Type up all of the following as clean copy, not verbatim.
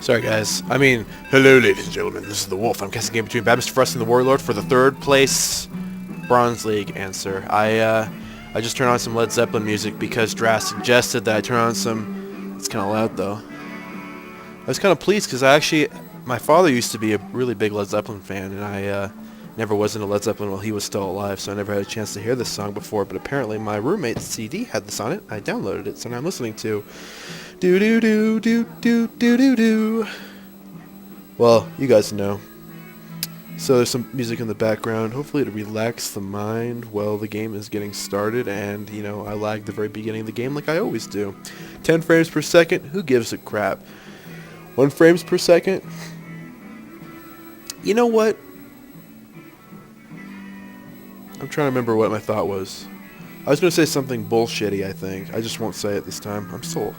Sorry guys. I mean, hello ladies and gentlemen, this is the Wolf. I'm casting a game between BadMrFrosty and the WalriLord for the 3rd place Bronze League answer. I just turned on some Led Zeppelin music because Dras suggested that I turn on some... It's kind of loud though. I was kind of pleased because my father used to be a really big Led Zeppelin fan, and I never was into Led Zeppelin while he was still alive, so I never had a chance to hear this song before, but apparently my roommate's CD had this on it. I downloaded it, so now I'm listening to do do do do do do do do. Well, you guys know. So there's some music in the background, hopefully to relax the mind while the game is getting started, and, you know, I lag the very beginning of the game like I always do. 10 frames per second, who gives a crap? 1 frames per second? You know what? I'm trying to remember what my thought was. I was going to say something bullshitty, I think. I just won't say it this time. I'm still...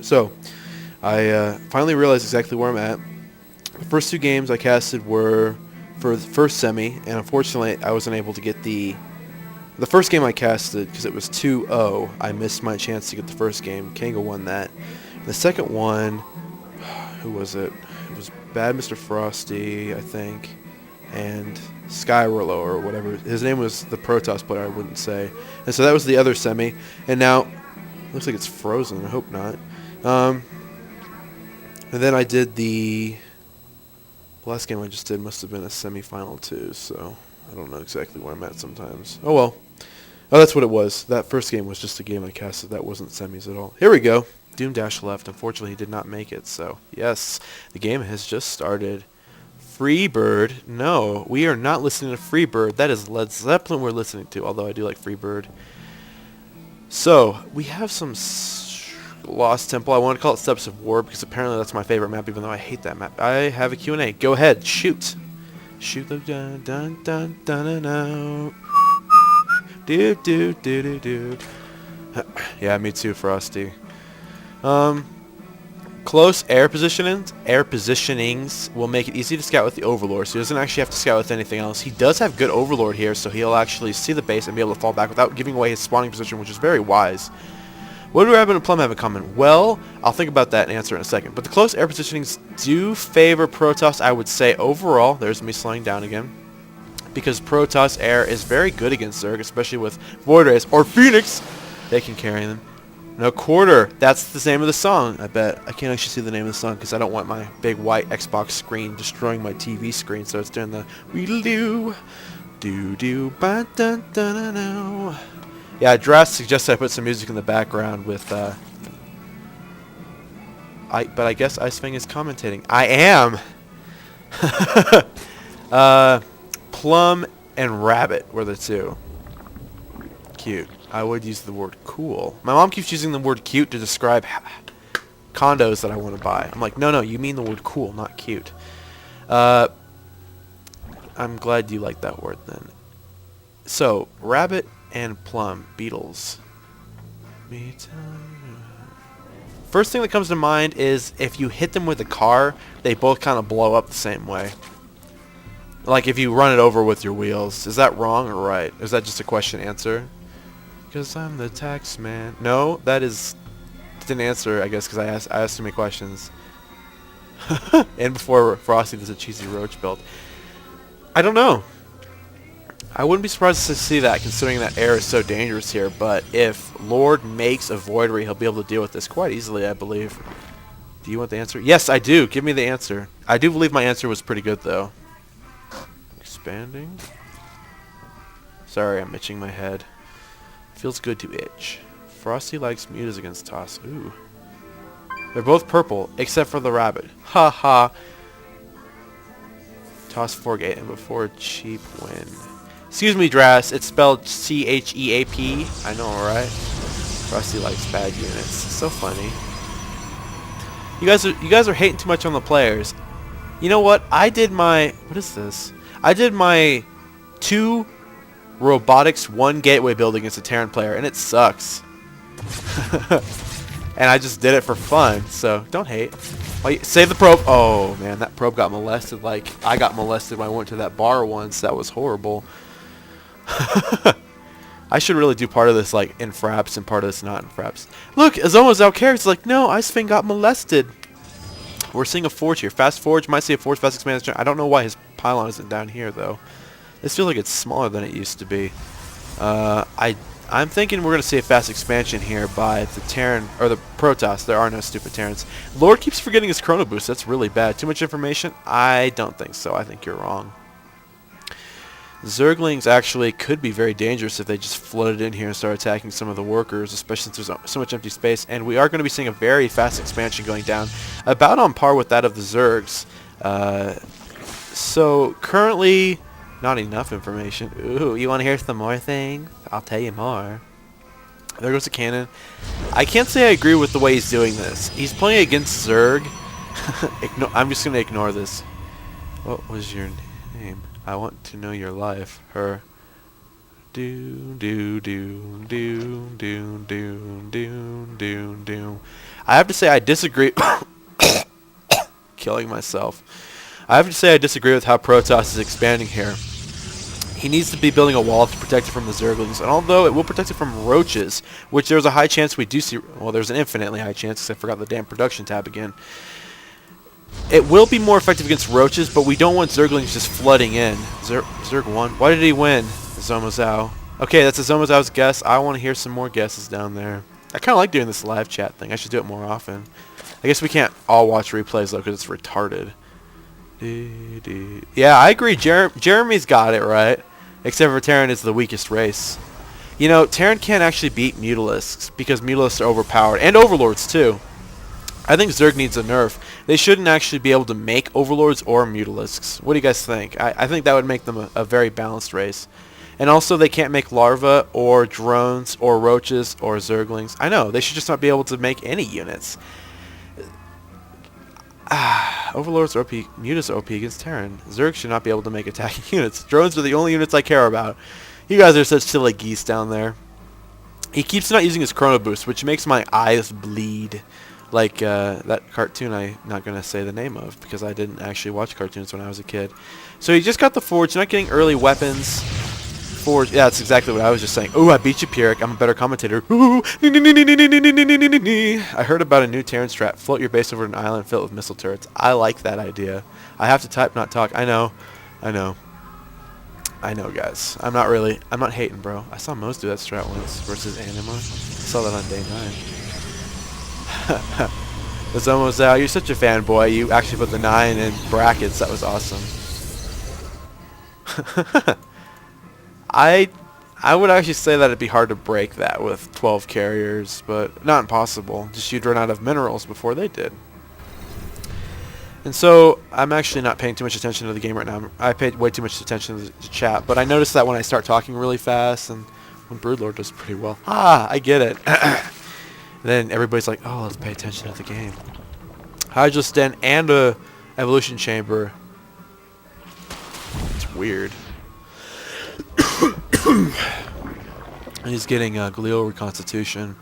So, I finally realized exactly where I'm at. The first 2 games I casted were for the first semi, and unfortunately I wasn't able to get the first game I casted, because it was 2-0, I missed my chance to get the first game. Kanga won that. The second one, who was it? It was BadMrFrosty, I think, and Skyrolo or whatever. His name was the Protoss player, I wouldn't say. And so that was the other semi. And now, looks like it's frozen. I hope not. And then I did the last game I just did must have been a semi-final too, so I don't know exactly where I'm at sometimes. Oh well. Oh, that's what it was. That first game was just a game I casted. That wasn't semis at all. Here we go. Doom Dash left. Unfortunately, he did not make it, so yes, the game has just started. Freebird? No, we are not listening to Freebird. That is Led Zeppelin we're listening to, although I do like Freebird. So, we have some Lost Temple. I want to call it Steps of War because apparently that's my favorite map, even though I hate that map. I have a Q&A. Go ahead. Shoot. Shoot the dun dun dun dun dun dun. Do do do do do. Yeah, me too, Frosty. Close air positionings will make it easy to scout with the Overlord, so he doesn't actually have to scout with anything else. He does have good Overlord here, so he'll actually see the base and be able to fall back without giving away his spawning position, which is very wise. What do Rabbit and Plum have in common? Well, I'll think about that and answer in a second. But the close air positionings do favor Protoss, I would say, overall. There's me slowing down again. Because Protoss air is very good against Zerg, especially with Void Rays or Phoenix. They can carry them. No quarter. That's the name of the song, I bet. I can't actually see the name of the song because I don't want my big white Xbox screen destroying my TV screen, so it's doing the wheedle-doo, do-do, ba-dun-dun-dun-dun. Yeah, Dras suggested I put some music in the background with, but I guess Icefang is commentating. I am! Plum and Rabbit were the 2. Cute. I would use the word cool. My mom keeps using the word cute to describe condos that I want to buy. I'm like, no, you mean the word cool, not cute. I'm glad you like that word then. So, Rabbit and Plum, Beatles. First thing that comes to mind is if you hit them with a car, they both kind of blow up the same way. Like if you run it over with your wheels. Is that wrong or right? Is that just a question answer? Because I'm the tax man. No, that is... Didn't answer, I guess, because I asked too many questions. And before Frosty does a cheesy roach build. I don't know. I wouldn't be surprised to see that, considering that air is so dangerous here. But if Lord makes a Void Ray, he'll be able to deal with this quite easily, I believe. Do you want the answer? Yes, I do. Give me the answer. I do believe my answer was pretty good, though. Expanding. Sorry, I'm itching my head. Feels good to itch. Frosty likes mutas against Toss. Ooh. They're both purple, except for the Rabbit. Ha ha. Toss Forgate and before cheap win. Excuse me, Dras. It's spelled C-H-E-A-P. I know, right? Frosty likes bad units. So funny. You guys are hating too much on the players. You know what? I did my... What is this? I did my 2 robotics 1 gateway build against a Terran player, and it sucks. And I just did it for fun, so don't hate. Save the probe. Oh, man, that probe got molested like I got molested when I went to that bar once. That was horrible. I should really do part of this like in fraps and part of this not in fraps. Look, Azomo's out characters like, no, Icefang got molested. We're seeing a Forge here. Fast Forge, might see a Forge Fast Expansion. I don't know why his pylon isn't down here though. This feels like it's smaller than it used to be. I'm thinking we're going to see a fast expansion here by the Terran, or the Protoss. There are no stupid Terrans. Lord keeps forgetting his Chrono Boost. That's really bad. Too much information? I don't think so. I think you're wrong. Zerglings actually could be very dangerous if they just flooded in here and started attacking some of the workers, especially since there's so much empty space. And we are going to be seeing a very fast expansion going down, about on par with that of the Zergs. So currently, not enough information. Ooh, you want to hear some more things? I'll tell you more. There goes the cannon. I can't say I agree with the way he's doing this. He's playing against Zerg. I'm just going to ignore this. What was your name? I want to know your life. Her. Do do do do do do do do do. I have to say I disagree. Killing myself. I have to say I disagree with how Protoss is expanding here. He needs to be building a wall to protect it from the Zerglings, and although it will protect it from roaches, which there's a high chance we do see, well, there's an infinitely high chance, because I forgot the damn production tab again. It will be more effective against roaches, but we don't want Zerglings just flooding in. Zerg won. Why did he win? Zomozao. Okay, that's a Zomozao's guess. I want to hear some more guesses down there. I kind of like doing this live chat thing. I should do it more often. I guess we can't all watch replays, though, because it's retarded. Yeah, I agree. Jeremy's got it right. Except for Terran is the weakest race. You know, Terran can't actually beat Mutalisks because Mutalisks are overpowered. And Overlords, too. I think Zerg needs a nerf. They shouldn't actually be able to make Overlords or Mutalisks. What do you guys think? I think that would make them a very balanced race. And also, they can't make Larva or Drones or Roaches or Zerglings. I know, they should just not be able to make any units. Overlords are OP, Mutas are OP against Terran. Zerg should not be able to make attacking units. Drones are the only units I care about. You guys are such silly geese down there. He keeps not using his Chrono Boost, which makes my eyes bleed. Like that cartoon I'm not going to say the name of, because I didn't actually watch cartoons when I was a kid. So he just got the Forge, not getting early weapons. Forge, yeah, that's exactly what I was just saying. Ooh, I beat you, Pierrick. I'm a better commentator. Ooh. I heard about a new Terran strat. Float your base over an island filled with missile turrets. I like that idea. I have to type, not talk. I know, guys. I'm not hating, bro. I saw Moz do that strat once versus Anima. I saw that on day 9. It's almost out. You're such a fanboy. You actually put the 9 in brackets. That was awesome. I would actually say that it'd be hard to break that with 12 carriers, but not impossible. Just you'd run out of minerals before they did. And so I'm actually not paying too much attention to the game right now. I paid way too much attention to the chat, but I noticed that when I start talking really fast and when WalriLord does pretty well. I get it. Then everybody's like, oh, let's pay attention to the game. Hydro Sten and a evolution chamber. It's weird. He's getting glial reconstitution.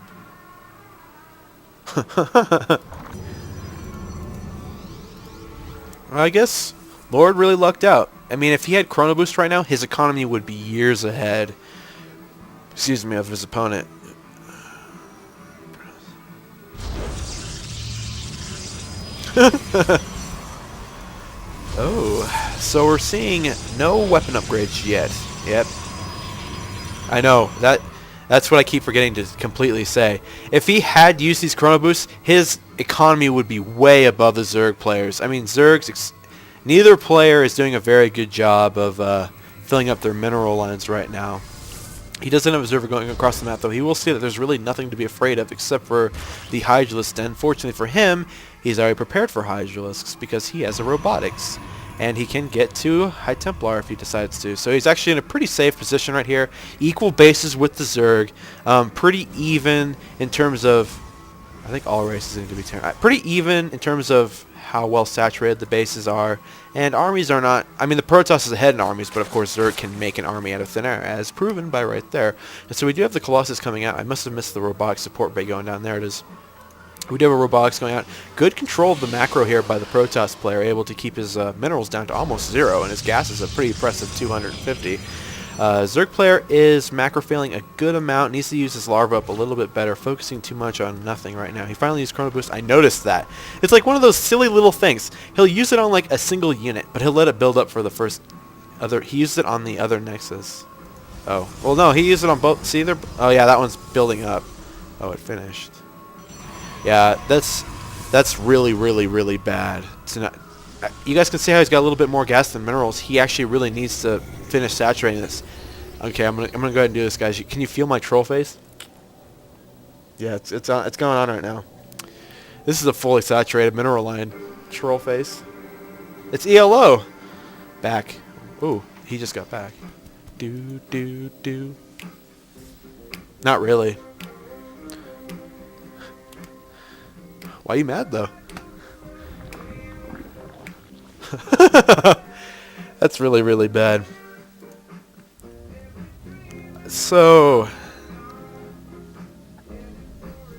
I guess Lord really lucked out. I mean, if he had Chrono Boost right now, his economy would be years ahead. Excuse me, of his opponent. Oh, so we're seeing no weapon upgrades yet. Yep. I know, that's what I keep forgetting to completely say. If he had used these Chrono Boosts, his economy would be way above the Zerg players. I mean, neither player is doing a very good job of filling up their mineral lines right now. He doesn't have a observer going across the map, though. He will see that there's really nothing to be afraid of except for the Hydralisk. And fortunately for him, he's already prepared for Hydralisks because he has a robotics. And he can get to High Templar if he decides to. So he's actually in a pretty safe position right here. Equal bases with the Zerg. Pretty even in terms of... I think all races need to be Terran. Pretty even in terms of how well saturated the bases are. And armies are not... I mean, the Protoss is ahead in armies, but of course Zerg can make an army out of thin air, as proven by right there. And so we do have the Colossus coming out. I must have missed the robotic support bay going down. There it is. We do have a robotics going out. Good control of the macro here by the Protoss player, able to keep his minerals down to almost 0, and his gas is a pretty impressive 250. Zerg player is macro failing a good amount. Needs to use his larva up a little bit better. Focusing too much on nothing right now. He finally used Chrono Boost. I noticed that. It's like one of those silly little things. He'll use it on like a single unit, but he'll let it build up for the first other. He used it on the other Nexus. Oh, well no, he used it on both. See, oh yeah, that one's building up. Oh, it finished. Yeah, that's really, really, really bad. You guys can see how he's got a little bit more gas than minerals. He actually really needs to finish saturating this. Okay, I'm gonna go ahead and do this, guys. Can you feel my troll face? Yeah, it's going on right now. This is a fully saturated mineral line. Troll face. It's ELO. Back. Ooh, he just got back. Do. Not really. Why are you mad though? That's really, really bad. So,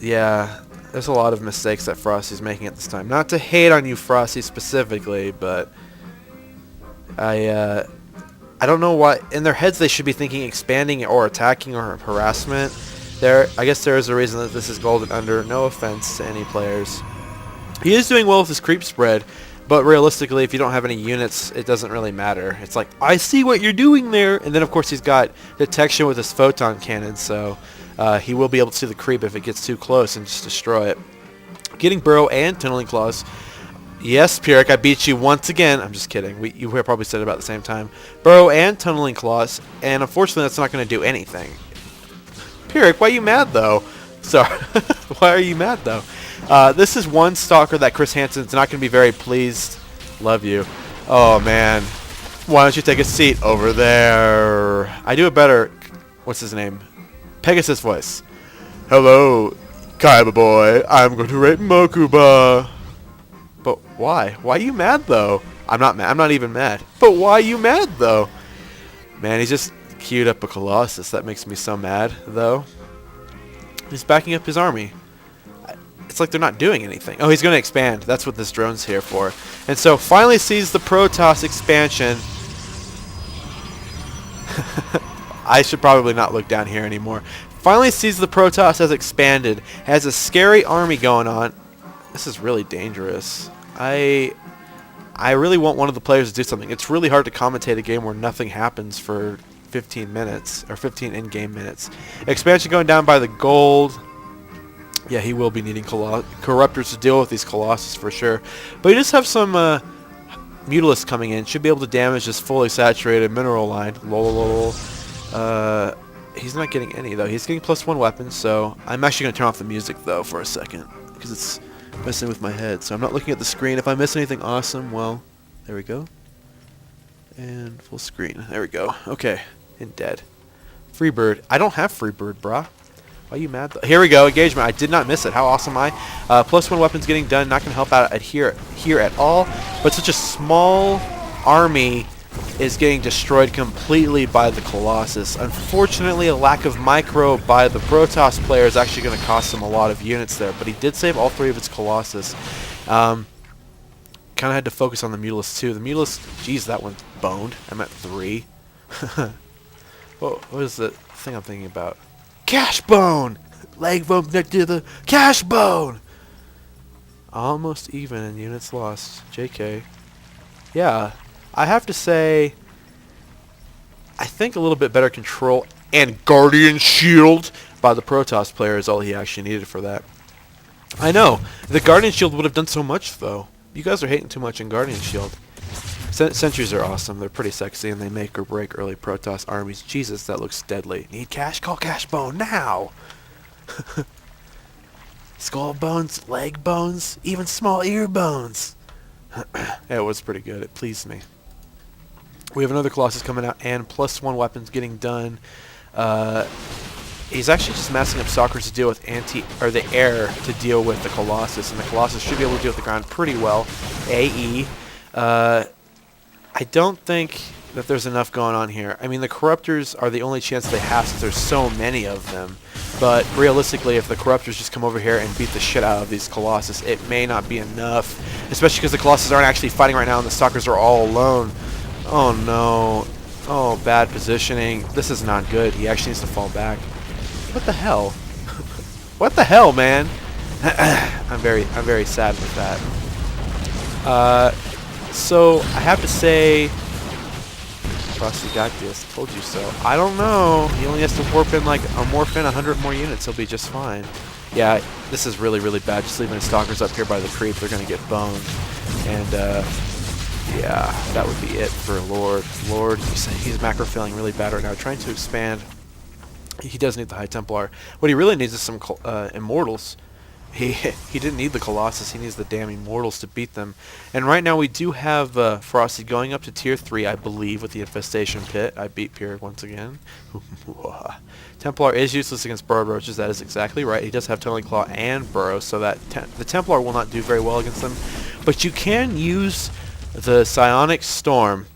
yeah, there's a lot of mistakes that Frosty's making at this time. Not to hate on you, Frosty, specifically, but I don't know why. In their heads, they should be thinking expanding or attacking or harassment. I guess there is a reason that this is golden under. No offense to any players. He is doing well with his creep spread. But realistically, if you don't have any units, it doesn't really matter. It's like, I see what you're doing there. And then, of course, he's got detection with his photon cannon. So he will be able to see the creep if it gets too close and just destroy it. Getting Burrow and Tunneling Claws. Yes, Pyrrhic, I beat you once again. I'm just kidding. You probably said it about the same time. Burrow and Tunneling Claws. And unfortunately, that's not going to do anything. Pyrrhic, why are you mad, though? Sorry. Why are you mad, though? This is one stalker that Chris Hansen's not going to be very pleased. Love you. Oh, man. Why don't you take a seat over there? I do a better... What's his name? Pegasus voice. Hello, Kaiba boy. I'm going to rape Mokuba. But why? Why are you mad, though? I'm not mad. I'm not even mad. But why are you mad, though? Man, he just queued up a Colossus. That makes me so mad, though. He's backing up his army. It's like they're not doing anything. Oh, he's going to expand. That's what this drone's here for. And so finally sees the Protoss expansion. I should probably not look down here anymore. Finally sees the Protoss has expanded. Has a scary army going on. This is really dangerous. I really want one of the players to do something. It's really hard to commentate a game where nothing happens for 15 minutes. Or 15 in-game minutes. Expansion going down by the gold. Yeah, he will be needing Corruptors to deal with these Colossus for sure. But he does have some Mutalisks coming in. Should be able to damage this fully saturated mineral line. Lol. He's not getting any, though. He's getting +1 weapons, so I'm actually going to turn off the music, though, for a second. Because it's messing with my head. So I'm not looking at the screen. If I miss anything awesome, well, there we go. And full screen. There we go. Okay. And dead. Freebird. I don't have Freebird, brah. Why are you mad, though? Here we go. Engagement. I did not miss it. How awesome am I? +1 weapons getting done. Not going to help out here at all. But such a small army is getting destroyed completely by the Colossus. Unfortunately, a lack of micro by the Protoss player is actually going to cost him a lot of units there. But he did save all 3 of his Colossus. Kind of had to focus on the Mutalisks, too. The Mutalisks, geez, that one's boned. I'm at 3. What is the thing I'm thinking about? Cash bone! Leg bone connected to the cash bone! Almost even in units lost. JK. Yeah, I have to say, I think a little bit better control and Guardian Shield by the Protoss player is all he actually needed for that. I know, the Guardian Shield would have done so much, though. You guys are hating too much on Guardian Shield. Sentries are awesome. They're pretty sexy, and they make or break early Protoss armies. Jesus, that looks deadly. Need cash? Call Cash Bone now! Skull bones, leg bones, even small ear bones. Yeah, it was pretty good. It pleased me. We have another Colossus coming out, and +1 weapons getting done. He's actually just massing up stalkers to deal with the air to deal with the Colossus, and the Colossus should be able to deal with the ground pretty well. AE. I don't think that there's enough going on here. I mean, the Corruptors are the only chance they have since there's so many of them. But realistically, if the Corruptors just come over here and beat the shit out of these Colossus, it may not be enough. Especially because the Colossus aren't actually fighting right now and the Stalkers are all alone. Oh no. Oh, bad positioning. This is not good. He actually needs to fall back. What the hell? What the hell, man? I'm very sad with that. So I have to say, Frosty got this. Told you so. I don't know. He only has to warp in like a morph in 100 more units. He'll be just fine. Yeah, this is really bad. Just leaving his stalkers up here by the creep. They're gonna get boned. And yeah, that would be it for Lord. Lord, he's macro failing really bad right now. Trying to expand. He does need the High Templar. What he really needs is some Immortals. He didn't need the Colossus. He needs the damn Immortals to beat them. And right now we do have Frosty going up to tier 3, I believe, with the Infestation Pit. I beat Pierre once again. Templar is useless against Burrowed Roaches. That is exactly right. He does have Tunneling Claw and Burrow, so that the Templar will not do very well against them. But you can use the Psionic Storm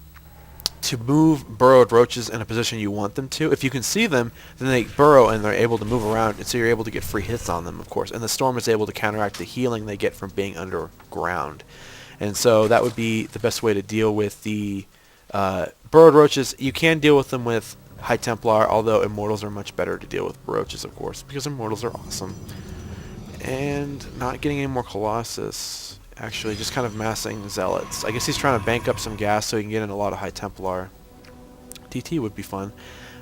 to move burrowed roaches in a position you want them to. If you can see them, then they burrow and they're able to move around, and so you're able to get free hits on them, of course. And the storm is able to counteract the healing they get from being underground. And so that would be the best way to deal with the burrowed roaches. You can deal with them with High Templar, although Immortals are much better to deal with roaches, of course, because Immortals are awesome. And not getting any more Colossus. Actually, just kind of massing Zealots. I guess he's trying to bank up some gas so he can get in a lot of High Templar. DT would be fun.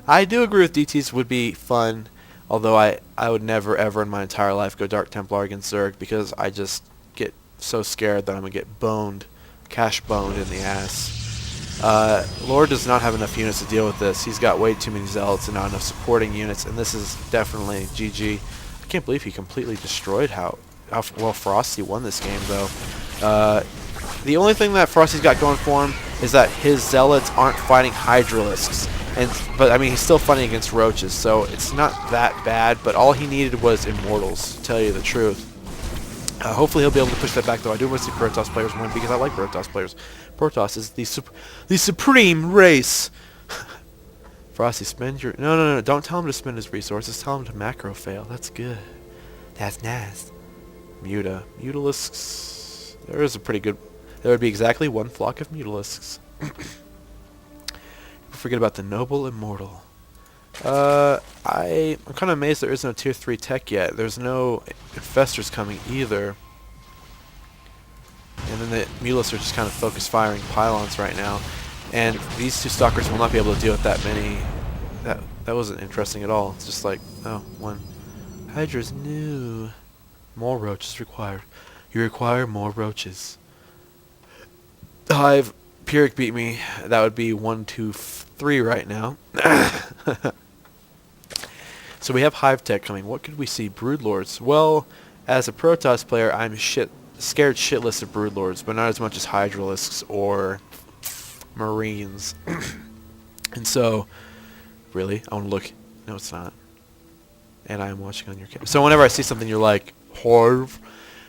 I do agree with DTs would be fun, although I would never ever in my entire life go Dark Templar against Zerg because I just get so scared that I'm going to get boned, cash boned in the ass. Lord does not have enough units to deal with this. He's got way too many Zealots and not enough supporting units, and this is definitely GG. I can't believe he completely destroyed how well Frosty won this game, though. The only thing that Frosty's got going for him is that his Zealots aren't fighting Hydralisks. But I mean, he's still fighting against Roaches, so it's not that bad, but all he needed was Immortals, to tell you the truth. Hopefully he'll be able to push that back, though. I do want to see Protoss players win because I like Protoss players. Protoss is the supreme race. Frosty, spend your... No, don't tell him to spend his resources. Tell him to macro fail. That's good. That's nice. Mutalisks. There is a pretty good... There would be exactly one flock of Mutalisks. Forget about the Noble Immortal. I'm kind of amazed there is no tier 3 tech yet. There's no Infestors coming either. And then the Mutalisks are just kind of focus firing pylons right now. And these two Stalkers will not be able to deal with that many. That wasn't interesting at all. It's just like, oh, one. Hydra's new. More roaches required. You require more roaches. Hive, Pyrrhic beat me. That would be 1, 2, 3 right now. So we have Hive Tech coming. What could we see? Broodlords. Well, as a Protoss player, I'm scared shitless of Broodlords, but not as much as Hydralisks or Marines. And so, really? I want to look. No, it's not. And I'm watching on your camera. So whenever I see something, you're like, Harv.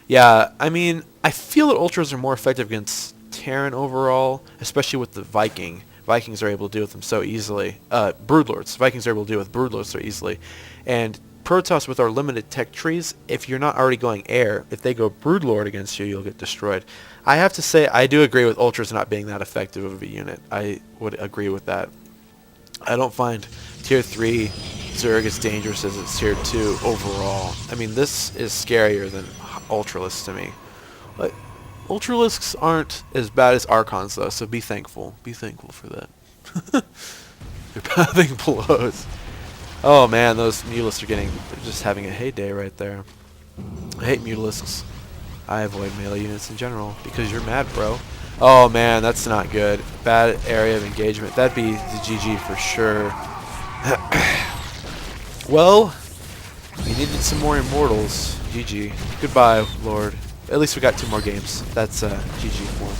Yeah, I mean, I feel that Ultras are more effective against Terran overall, especially with the Viking. Vikings are able to deal with them so easily. Broodlords. Vikings are able to deal with Broodlords so easily. And Protoss, with our limited tech trees, if you're not already going air, if they go Broodlord against you, you'll get destroyed. I have to say, I do agree with Ultras not being that effective of a unit. I would agree with that. I don't find tier 3 Zerg as dangerous as it's tier 2 overall. I mean, this is scarier than Ultralisks to me. But Ultralisks aren't as bad as Archons, though, so be thankful. Be thankful for that. They're pathing blows. Oh man, those Mutalisks they're just having a heyday right there. I hate Mutalisks. I avoid melee units in general because you're mad, bro. Oh man, that's not good. Bad area of engagement. That'd be the GG for sure. Well, we needed some more Immortals. GG. Goodbye, Lord. At least we got 2 more games. That's GG for him.